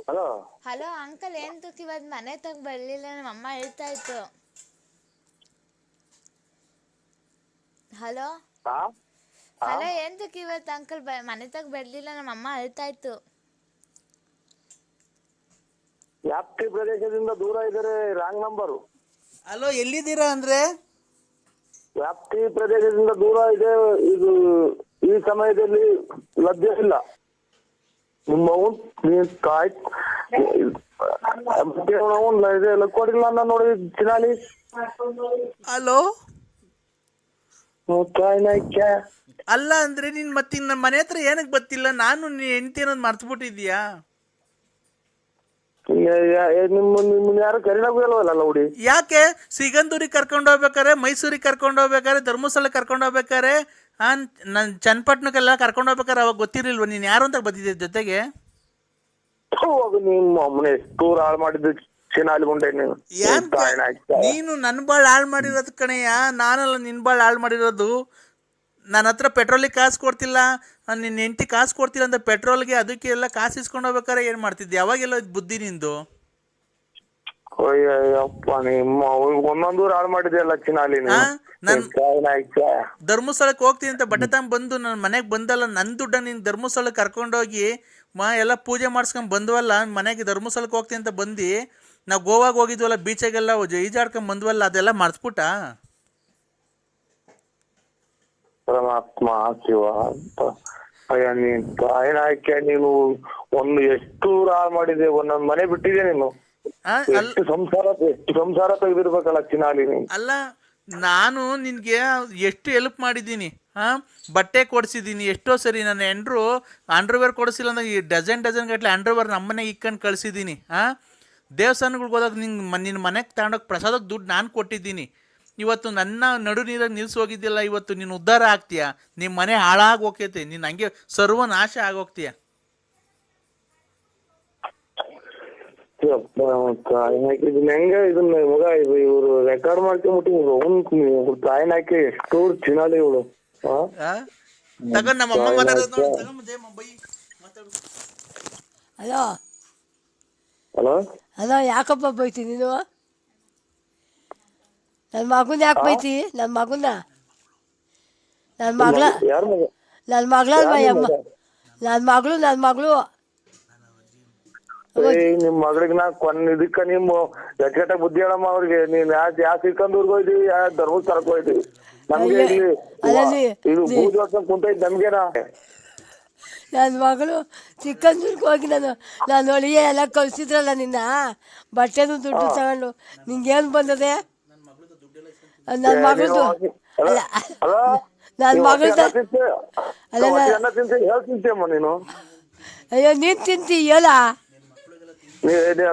Hello hello uncle, ಏನು ಇವತ್ತು ಮನೆ ತಗ ಬರಲಿಲ್ಲ? ನಮ್ಮ ಅಮ್ಮ ಹೇಳ್ತಾ ಇತ್ತು. ಹಲೋ ಹಾ ಹಾ ಹಲೋ, ಏನು ಇವತ್ತು ಅಂಕಲ್ ಮನೆ ತಗ ಬರಲಿಲ್ಲ? ನಮ್ಮ ಅಮ್ಮ ಹೇಳ್ತಾ ಇತ್ತು. ವ್ಯಾಪ್ತಿ ಪ್ರದೇಶದಿಂದ ದೂರ ಇದ್ದಾರೆ, ರಾಂಗ್ ನಂಬರು. ಅಲೋ, ಎಲ್ಲಿದ್ದೀರಾ ಅಂದ್ರೆ? ವ್ಯಾಪ್ತಿ ಪ್ರದೇಶದಿಂದ ದೂರ ಇದೆ, ಇದು ಈ ಸಮಯದಲ್ಲಿ ಲಭ್ಯ ಇಲ್ಲ. ನಿಮ್ಮ ಇದೆಲ್ಲ ಕೊಡಿಲ್ಲ ನಾನು ನೋಡಿ ಚಿನಾಲಿ. ಅಲೋ, ತಾಯ್ನಾಯ್ಕ ಅಲ್ಲ ಅಂದ್ರೆ ನೀನ್ ಮತ್ತೆ ನನ್ನ ಮನೆ ಹತ್ರ ಏನಕ್ಕೆ ಬರ್ತಿಲ್ಲ? ನಾನು ನೀನ್ ಹೆಂಡತಿ ಅನ್ನೋದು ಮರ್ತ್ಬಿಟ್ಟಿದ್ಯಾ? ನಿಮ್ಮನ್ನ ಯಾರು ಕರಿನಾಗೂ ಇಲ್ವಲ್ಲ ಹುಡಿ. ಯಾಕೆ ಸಿಗಂದೂರಿಗೆ ಕರ್ಕೊಂಡು ಹೋಗ್ಬೇಕಾರೆ, ಮೈಸೂರಿಗೆ ಕರ್ಕೊಂಡು ಹೋಗ್ಬೇಕಾರೆ, ಧರ್ಮಸ್ಥಳ ಕರ್ಕೊಂಡು ಹೋಗ್ಬೇಕಾರೆ, ನಾನು ಚನ್ನಪಟ್ಟಣಕ್ಕೆಲ್ಲ ಕರ್ಕೊಂಡು ಹೋಗ್ಬೇಕಾರೆ ಅವಾಗ ಗೊತ್ತಿರಲಿಲ್ವ ನೀನು ಯಾರು ಅಂತ ಬಂದಿದ್ದೆ ಜೊತೆಗೆ? ನಿಮ್ಮ ಅಮ್ಮನ ಎಷ್ಟು ಹಾಳು ಮಾಡಿದ್ದು ಚಿನಾಲಿ ಮುಂಡೆ ನೀನು. ನೀನು ನನ್ನ ಬಾಳ್ ಹಾಳು ಮಾಡಿರೋದು ಕಣಯ್ಯ, ನಾನಲ್ಲ ನಿನ್ನ ಬಾಳ್ ಹಾಳು ಮಾಡಿರೋದು. ನನ್ನ ಹತ್ರ ಪೆಟ್ರೋಲಿಗೆ ಕಾಸು ಕೊಡ್ತಿಲ್ಲ, ನಿನ್ನ ಹೆಂಡತಿ ಕಾಸು ಕೊಡ್ತಿಲ್ಲ ಅಂತ ಪೆಟ್ರೋಲ್ಗೆ ಅದಕ್ಕೆ ಎಲ್ಲ ಕಾಸು ಇಸ್ಕೊಂಡು ಹೋಗ್ಬೇಕಾರೆ ಏನು ಮಾಡ್ತಿದ್ದೆ? ಯಾವಾಗೆಲ್ಲ ಬುದ್ಧಿ ನಿಂದು? ಅಯ್ಯಪ್ಪ, ನಿಮ್ಮ ಒಂದೊಂದೂರು ಹಾಳು ಮಾಡಿದೆಯಲ್ಲ ಚಿನಾಲಿ. ಧರ್ಮಸ್ಥಳಕ್ಕೆ ಹೋಗ್ತೀನಿ ಅಂತ ಬಟ್ಟೆ ತಗೊಂಡು ಬಂದು ನನ್ನ ಮನೆಗೆ ಬಂದಲ್ಲ, ನನ್ನ ದುಡ್ಡ ನೀನು ಧರ್ಮಸ್ಥಳಕ್ಕೆ ಕರ್ಕೊಂಡೋಗಿ ಎಲ್ಲ ಪೂಜೆ ಮಾಡಿಸ್ಕೊಂಡು ಬಂದ್ವಲ್ಲ, ಮನೆಗೆ ಧರ್ಮಸ್ಥಳಕ್ಕೆ ಹೋಗ್ತೀನಿ ಅಂತ ಬಂದು ನಾವು ಗೋವಾಗ ಹೋಗಿದ್ವಲ್ಲ, ಬೀಚಾಗೆಲ್ಲ ಈಜಾಡ್ಕೊಂಡ್ ಬಂದ್ವಲ್ಲ, ಅದೆಲ್ಲ ಮರ್ತ್ಬಿಟ್ಟ? ಪರಮಾತ್ಮ ಶಿವ ಅಂತ. ಅಯ್ಯ ನೀನ್ ತಾಯಿನಾಯ್ಕೆ, ನೀನು ಒಂದು ಎಷ್ಟು ಹಾಳು ಮಾಡಿದೆ, ಒಂದೊಂದು ಮನೆ ಬಿಟ್ಟಿದೆ ನೀನು. ಎಷ್ಟು ಸಂಸಾರ ತೆಗೆದಿರ್ಬೇಕಲ್ಲ ಚಿನಾಲಿ ನೀನು. ಅಲ್ಲ, ನಾನು ನಿನಗೆ ಎಷ್ಟು ಹೆಲ್ಪ್ ಮಾಡಿದ್ದೀನಿ, ಬಟ್ಟೆ ಕೊಡಿಸಿದ್ದೀನಿ ಎಷ್ಟೋ ಸರಿ. ನನ್ನ ಹೆಂಡ್ರು ಅಂಡರ್ವೇರ್ ಕೊಡಿಸಿಲ್ಲ ಅಂದ್ರೆ ಈ ಡಜನ್ ಗಟ್ಟಲೆ ಅಂಡರ್ವೇರ್ ನಮ್ಮನೆಗೆ ಇಕ್ಕೊಂಡು ಕಳಿಸಿದ್ದೀನಿ. ದೇವಸ್ಥಾನಗಳಿಗೆ ಹೋದಾಗ ನಿನ್ನ ಮನೆಗೆ ತಗೊಂಡೋಗಿ ಪ್ರಸಾದಕ್ಕೆ ದುಡ್ಡು ನಾನು ಕೊಟ್ಟಿದ್ದೀನಿ. ಇವತ್ತು ನನ್ನ ನಡು ನೀರಾಗಿ ನಿಲ್ಸಿ ಹೋಗಿದ್ದಿಲ್ಲ, ಇವತ್ತು ನೀನು ಉದ್ಧಾರ ಆಗ್ತೀಯ, ನಿಮ್ಮ ಮನೆ ಹಾಳಾಗಿ ಹೋಗ್ತೈತೆ, ನೀನು ಹಂಗೆ ಸರ್ವನಾಶ ಆಗೋಗ್ತೀಯ. ಹೆಂಗ ಇದನ್ನ ಮಗ ಇವರು ರೆಕಾರ್ಡ್ ಮಾಡ್ಕೊಂಡ್ಬಿಟ್ಟು ತಾಯಿನಾಕಿ ಎಷ್ಟು ಚಿನಾಲಿ ಇವಳು. ತಗೊಂಡ್ ನಮ್ಮ ಅಮ್ಮ ಮಾತಾಡೋದು. ಹಲೋ ಹಲೋ ಹಲೋ, ಯಾಕಪ್ಪ ಬೈತಿ ನೀನು? ನನ್ನ ಮಗನ ಯಾಕೆ ಬೈತಿ? ನನ್ನ ಮಗನ, ನನ್ನ ಮಗಳ, ಯಾರ ಮಗ? ನನ್ನ ಮಗಳ ಅಮ್ಮ, ನನ್ನ ಮಗಳು. ನಿಮ್ ಮಗಳಿಗೆ ನಾ ಇದಕ್ಕ ನಿಮ್ಮ ಎಟ್ಟ ಬುದ್ಧಿ ಹೇಳಮ್ಮ ಅವ್ರಿಗೆ. ನೀನ್ ಯಾವ ಸಿಕ್ಕಂದೂರ್ಗ ಹೋಯ್ತಿವಿ, ಯಾವ ಧರ್ಮಸ್ಥಳಕ್ಕೆ ಹೋಯ್ತಿವಿ. ನಮ್ಗೆ ಇಲ್ಲಿ ಇದು ಬೂದ್ ವರ್ಷ ಕುಂತೈತಿ ನಮ್ಗೇನ. ನನ್ನ ಮಗಳು ಚಿಕ್ಕಂದೂರ್ಗೆ ಹೋಗಿ ನಾನು ಒಳಿಗೆ ಎಲ್ಲ ಕಳಿಸಿದ್ರಲ್ಲ ನಿನ್ನ ಬಟ್ಟೆನೂ ದುಡ್ಡು ತಗೊಂಡು, ನಿಂಗೇನು ಬಂದದೆ? ನನ್ನ ಮಗಳದು ಅಲ್ಲ, ನನ್ನ ಮಗಳದ ಅಲ್ಲ. ಹೇಳ್ತಿಂತಮ್ಮ ನೀನು. ಅಯ್ಯೋ, ನೀನು ತಿಂತಿ ಹೇಳ.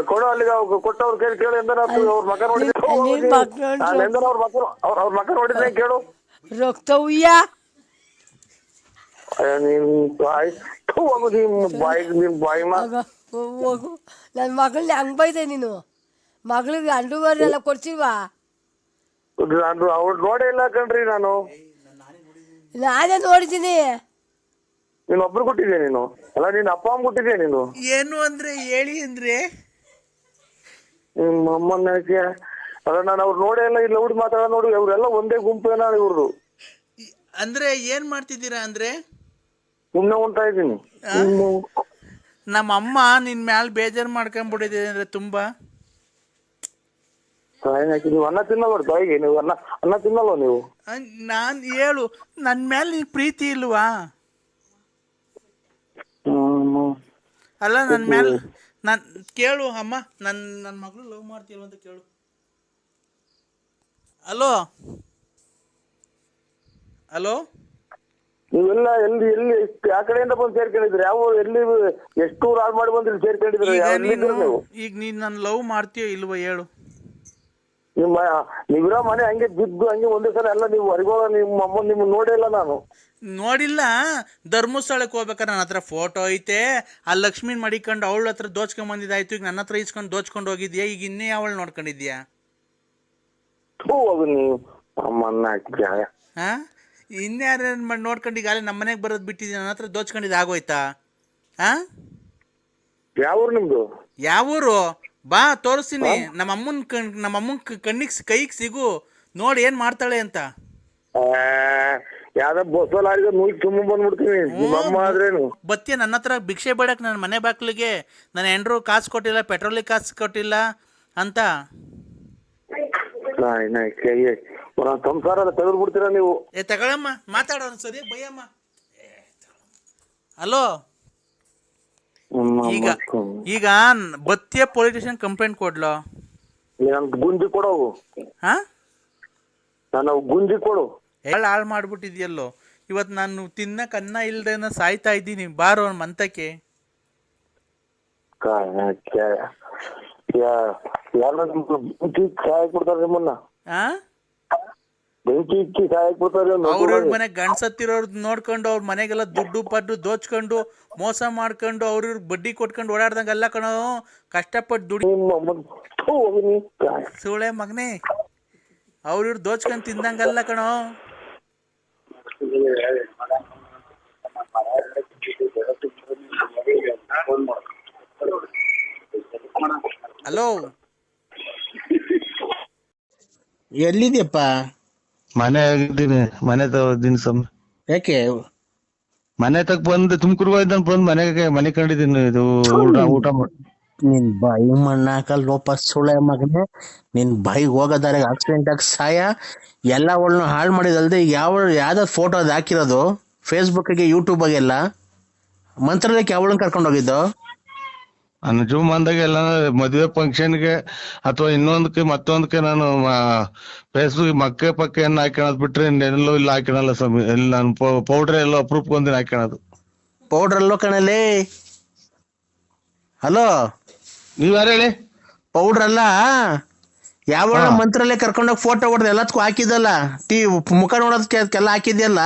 ಕೊಡೋ ಅಲ್ಲಿಗೆ ಕೊಟ್ಟವ್ರ ಕೇಳಿ ಕೇಳಿ ಎಂದನ ಅವ್ರ ಮಗ ನೋಡಿದ್ರೆ ಅವ್ರ ಮಗ ನೋಡಿದ್ರೆ ಕೇಳು. ರಕ್ತ ಉಯ್ಯ ಹೋಗು. ನನ್ನ ಮಗಳನ್ನ ಹಂಗೆ ಬೈದೆ ನೀನು. ಮಗಳಿಗೆ ಅಂಡರ್ವೇರ್ ಎಲ್ಲ ಕೊಡ್ಸಿಲ್ವಾ? ಅವ್ರು ನೋಡೇ ಇಲ್ಲ ಕಣ್ರಿ ನಾನು. ನಾನೇ ನೋಡಿದ್ದೀನಿ. ನೀನು ಒಬ್ರು ಕೊಟ್ಟಿದ್ಯಾ ನೀನು? ಅಲ್ಲ, ನೀನು ಅಪ್ಪ ಅಮ್ಮ ಕೊಟ್ಟಿದ್ಯಾ ನೀನು? ಏನು ಅಂದ್ರೆ ಹೇಳಿ ಅಂದ್ರೆ ನಿಮ್ಮ ಅಮ್ಮನ ಅಲ್ಲ, ನಾನು ಅವ್ರು ನೋಡೇ ಇಲ್ಲ. ಇಲ್ಲಿ ಹುಡುಗಿ ಮಾತಾಡ ನೋಡಿ, ಅವ್ರೆಲ್ಲ ಒಂದೇ ಗುಂಪೇನ ಇವ್ರದ್ದು. ಅಂದ್ರೆ ಏನ್ ಮಾಡ್ತಿದ್ದೀರಾ ಅಂದ್ರೆ? ಸುಮ್ಮನೆ ಹೊಂಟ ಇದ್ದೀನಿ. ನಮ್ಮ ಅಮ್ಮ ನಿನ್ ಮ್ಯಾಲ ಬೇಜಾರು ಮಾಡ್ಕೊಂಡ್ಬಿಟ್ಟಿದೆ ಅಂದ್ರೆ ತುಂಬಾ. ನೀವು ಅನ್ನ ತಿನ್ನಲ್ವ ತಾಯಿಗೆ? ನೀವು ಅನ್ನ ತಿನ್ನಲ್ವ ನೀವು? ನಾನ್ ಹೇಳು, ನನ್ ಮೇಲೆ ನಿನ್ ಪ್ರೀತಿ ಇಲ್ವಾ? ಅಲ್ಲ, ನನ್ನ ಮೇಲೆ ನಾನು ಕೇಳು ಅಮ್ಮ, ನನ್ನ ಮಗಳು ಲವ್ ಮಾಡ್ತೀವ ಅಂತ ಕೇಳು. ಹಲೋ ಹಲೋ, ನೀವೆಲ್ಲ ಎಲ್ಲಿ ಎಲ್ಲಿ ಯಾವ ಕಡೆಯಿಂದ ಬಂದು ಸೇರ್ಕೊಂಡಿದ್ರಿ? ಯಾವ ಎಲ್ಲಿ ಎಷ್ಟು ಹಾಳು ಮಾಡಿ ಬಂದ್ರಿ ಸೇರ್ಕೊಂಡಿದ್ರಿ? ಈಗ ನೀನು ನನ್ನ ಲವ್ ಮಾಡ್ತೀಯೋ ಇಲ್ವೋ ಹೇಳು? ನೀವಿರೋ ಮನೆ ಹಂಗೆ ಬಿದ್ದು ಹಂಗೆ ಒಂದೇ ಸಲ ಎಲ್ಲ ನೀವು ಹೊರಗೋಳ. ನಿಮ್ಮ ಅಮ್ಮ ನಿಮ್ಮ ನೋಡೇ ಇಲ್ಲ ನಾನು. ನೋಡಿಲ್ಲ. ಧರ್ಮಸ್ಥಳಕ್ಕೆ ಹೋಗ್ಬೇಕಾರೆ ನನ್ನ ಹತ್ರ ಫೋಟೋ ಐತೆ. ಆ ಲಕ್ಷ್ಮೀನ್ ಮಡಿಕೊಂಡು ಅವಳ ಹತ್ರ ದೋಚ್ಕೊಂಡ್ ಬಂದಿದ್ದಾಯ್ತು. ಈಗ ನನ್ನ ಹತ್ರ ಇಸ್ಕೊಂಡು ದೋಚ್ಕೊಂಡು ಹೋಗಿದ್ಯಾ. ಈಗ ಇನ್ನೇ ಅವಳು ನೋಡ್ಕೊಂಡಿದ್ಯಾ? ನೀವು ಅಮ್ಮನ್ನ ಇನ್ಯಾರು ನೋಡ್ಕೊಂಡು ಈಗಾಗಲೇ ನಮ್ಮ ಮನೆಗೆ ಬರೋದು ಬಿಟ್ಟಿದ್ಯಾ? ನನ್ನ ಹತ್ರ ದೋಚ್ಕೊಂಡಿದ್ದು ಆಗೋಯ್ತಾ? ಯಾವ ಊರು ನಿಮ್ದು? ಯಾವೂರು? ಬಾ ತೋರಿಸ್ತೀನಿ. ನಮ್ಮ ಅಮ್ಮನ್ ಕಣ್ಣಿಗೆ ಕೈಗೆ ಸಿಗು, ನೋಡಿ ಏನ್ ಮಾಡ್ತಾಳೆ ಅಂತ. ಯಾವ್ದ ಬಸವಲಾರಿಗ ನುಯ್ ತುಂಬ ಬಂದ್ಬಿಡ್ತೀನಿ. ನಿಮ್ಮಮ್ಮ ಆದ್ರೇನು ಬತ್ತೀಯ ನನ್ನ ಹತ್ರ ಭಿಕ್ಷೆ ಬೇಡಕ್ ನನ್ನ ಮನೆ ಬಾಕ್ಲಿಗೆ? ನನ್ನ ಹೆಂಡ್ರು ಕಾಸು ಕೊಟ್ಟಿಲ್ಲ, ಪೆಟ್ರೋಲಿಗೆ ಕಾಸು ಕೊಟ್ಟಿಲ್ಲ ಅಂತ. ಸಂಸಾರ ತೆಗೆದು ಬಿಡ್ತೀರಾ ನೀವು? ತಗೊಳಮ್ಮ, ಮಾತಾಡೋಣ ಸರಿ ಬೈಯಮ್ಮ. ಹಲೋ, ಈಗ ಬತ್ತಿಯ ಪೊಲೀಸ್ ಸ್ಟೇಷನ್ ಕಂಪ್ಲೇಂಟ್ ಕೊಡ್ಲೋ? ಗುಂಜಿ ಕೊಡು. ಹಾ, ನಾನು ಗುಂಜಿ ಕೊಡು. ಹಾಳು ಮಾಡ್ಬಿಟ್ಟಿದ್ಯಲ್ಲೋ. ಇವತ್ತು ನಾನು ತಿನ್ನಕ್ ಅನ್ನ ಇಲ್ದೇನ ಸಾಯ್ತಾ ಇದ್ದೀನಿ. ಬಾರೋ ಮಂತಕ್ಕೆ. ಸಹಾಯ ಕೊಡ್ತಾರೆ ನಿಮ್ಮನ್ನ. ಬೆಂಕಿ ಇಕ್ಕಿ ಸಹಾಯ ಕೊಡ್ತಾರೆ. ಅವ್ರ ಮನೆ ಗಂಡ್ಸತ್ತಿರೋರ್ ನೋಡ್ಕೊಂಡು ಅವ್ರ ಮನೆಗೆಲ್ಲ ದುಡ್ಡು ಪಡ್ಡು ದೋಚ್ಕೊಂಡು ಮೋಸ ಮಾಡ್ಕೊಂಡು ಅವ್ರ ಬಡ್ಡಿ ಕೊಟ್ಕೊಂಡು ಓಡಾಡ್ದಂಗೆಲ್ಲ ಕಣೋ. ಕಷ್ಟಪಟ್ಟು ದುಡ್ಡು ಸುಳೆ ಮಗನೇ, ಅವ್ರ ದೋಚ್ಕೊಂಡು ತಿಂದಂಗಲ್ಲ ಕಣೋ. ಹಲೋ, ಎಲ್ಲಿದ್ಯಪ್ಪ? ಮನೆ ಆಗಿದ್ದೀನಿ. ಮನೆ ತಗೋದಿನಿ ಸಮ್. ಯಾಕೆ? ಮನೆ ತಗ ಬಂದು ತುಮಕೂರು ಹೋಯ್ತಾನ ಬಂದು ಮನೆ ಕಂಡಿದ್ದೀನಿ. ಇದು ಊಟ ಮಾಡಿ ನಿನ್ ಬಾಯಿ ಮಣ್ಣ ಹಾಕಲ್ ಲೋಪ ಸುಳೆ ಮಗನೇ. ನಿನ್ ಬಾಯಿಗೆ ಹೋಗೋದಾರೆ ಆಕ್ಸಿಡೆಂಟ್ ಆಗಿ ಸಾಯ ಎಲ್ಲ ಅವಳನ್ನ ಹಾಳು ಮಾಡಿದಲ್ದೆ ಯಾವ್ದಾದ್ರು ಫೋಟೋ ಅದು ಹಾಕಿರೋದು ಫೇಸ್ಬುಕ್ಗೆ ಯೂಟ್ಯೂಬಾಗೆಲ್ಲ. ಮಂತ್ರಾಲಯಕ್ಕೆ ಅವಳನ್ನ ಕರ್ಕೊಂಡು ಹೋಗಿದ್ದು? ನನ್ನ ಜೂಮಾನ್ದಾಗ ಎಲ್ಲ ಮದುವೆ ಫಂಕ್ಷನ್ಗೆ ಅಥವಾ ಇನ್ನೊಂದಕ್ಕೆ ಮತ್ತೊಂದಕ್ಕೆ ನಾನು ಫೇಸ್ಬುಕ್ ಮಕ್ಕೆ ಪಕ್ಕೆಯನ್ನು ಹಾಕೋದ್ ಬಿಟ್ರೆ ಇನ್ನೆಲ್ಲೂ ಇಲ್ಲ ಹಾಕೋಣಲ್ಲ ಸ್ವಾಮಿ. ಎಲ್ಲಿ ನಾನು ಪೌಡ್ರ್ ಎಲ್ಲ ಅಪ್ರೂಪ್ಗೊಂದಿನ ಹಾಕೋಣದು. ಪೌಡ್ರ್ ಅಲ್ಲೋ ಕಣಲ್ಲಿ. ಹಲೋ, ನೀವ್ ಯಾರು ಹೇಳಿ? ಪೌಡ್ರ್ ಅಲ್ಲ, ಯಾವ ಮಂತ್ರಾಲಯ ಕರ್ಕೊಂಡೋಗಿ ಫೋಟೋ ಹೊಡೆದು ಎಲ್ಲದಕ್ಕೂ ಹಾಕಿದಲ್ಲ, ಮುಖ ನೋಡೋದಕ್ಕೆಲ್ಲ ಹಾಕಿದ್ಯಲ್ಲ.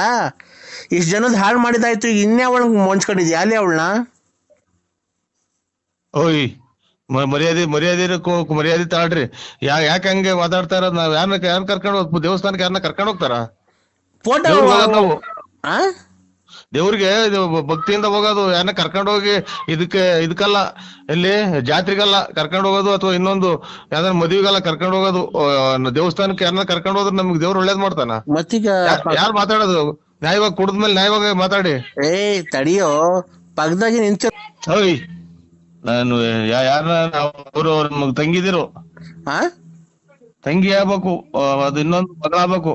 ಇಷ್ಟು ಜನದ ಹಾಳು ಮಾಡಿದಾಯ್ತು, ಇನ್ನೇ ಅವಳನ್ನ ಮುಂಚ್ಕೊಂಡಿದ್ಯಾ ಅಲ್ಲಿ ಅವಳನ್ನ? ಓಯ್ ಮರ್ಯಾದೆ ತಾಳ್ರಿ. ಯಾಕೆ ಹಂಗೆ ಮಾತಾಡ್ತಾ ಇರೋದು? ನಾವ್ ಯಾರನ್ನ ಕರ್ಕೊಂಡು ಹೋಗ್ ದೇವಸ್ಥಾನಕ್ಕೆ ಯಾರನ್ನ ಕರ್ಕೊಂಡು ಹೋಗ್ತಾರ? ಫೋಟೋ ನಾವು ದೇವ್ರಿಗೆ ಭಕ್ತಿಯಿಂದ ಹೋಗೋದು. ಯಾರನ್ನ ಕರ್ಕೊಂಡು ಹೋಗಿ ಇದಕ್ಕಲ್ಲ, ಎಲ್ಲಿ ಜಾತ್ರೆಗಲ್ಲ ಕರ್ಕೊಂಡು ಹೋಗೋದು, ಅಥವಾ ಇನ್ನೊಂದು ಯಾವ್ದಾರ ಮದುವೆಗಲ್ಲ ಕರ್ಕೊಂಡು ಹೋಗೋದು. ದೇವಸ್ಥಾನಕ್ಕೆ ಯಾರನ್ನ ಕರ್ಕೊಂಡು ಹೋದ್ರೆ ನಮ್ಗೆ ದೇವ್ರು ಒಳ್ಳೇದ್ ಮಾಡ್ತಾನ? ಮತ್ತೀಗ ಯಾರು ಮಾತಾಡೋದು? ನ್ಯಾಯವಾಗಿ ಕುಡಿದ್ಮೇಲೆ ನ್ಯಾಯವಾಗಿ ಮಾತಾಡಿ. ತಡಿಯೋ, ಪಕ್ಕದಾಗಿ ನಿಂತ. ಓಯ್, ನಾನು ಯಾರನ್ನ ಅವರು ನಮಗ್ ತಂಗಿದಿರು, ತಂಗಿ ಆಗ್ಬೇಕು, ಅದು ಇನ್ನೊಂದು ಮಗಳ ಆಗ್ಬೇಕು.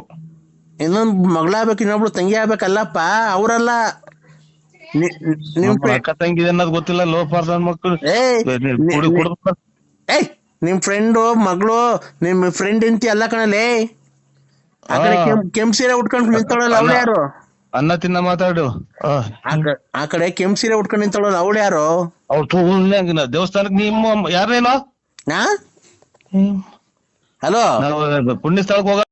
ಇನ್ನೊಂದು ಮಗಳಾಗ್ಬೇಕು, ಇನ್ನೊಬ್ಳು ತಂಗಿ ಆಗ್ಬೇಕಲ್ಲಪ್ಪ. ಅವರಲ್ಲ, ಅಕ್ಕ ತಂಗಿ ಅನ್ನೋದು ಗೊತ್ತಿಲ್ಲ. ಲೋಪಾರ್ದ ಮಕ್ಕಳು ನಿಮ್ ಫ್ರೆಂಡು ಮಗಳು, ನಿಮ್ ಫ್ರೆಂಡ್ ಇಂತಿ ಅಲ್ಲ ಕಣಲೆ. ಆ ಕಡೆ ಕೆಂಪ್ ಸೀರೆ ಉಟ್ಕೊಂಡು ನಿಂತವಳಲ್ಲ ಅವಳು ಯಾರು? ಅನ್ನ ತಿನ್ನ ಮಾತಾಡು. ಆ ಕಡೆ ಕೆಂಪ್ ಸೀರೆ ಉಟ್ಕೊಂಡು ನಿಂತವಳಲ್ಲ ಅವಳು ಯಾರು? ಅವ್ರು ದೇವಸ್ಥಾನಕ್ಕೆ ನಿಮ್ಮ ಯಾರೇನೋ. ಹಲೋ, ಪುಣ್ಯ ಸ್ಥಳಕ್ಕೆ ಹೋಗ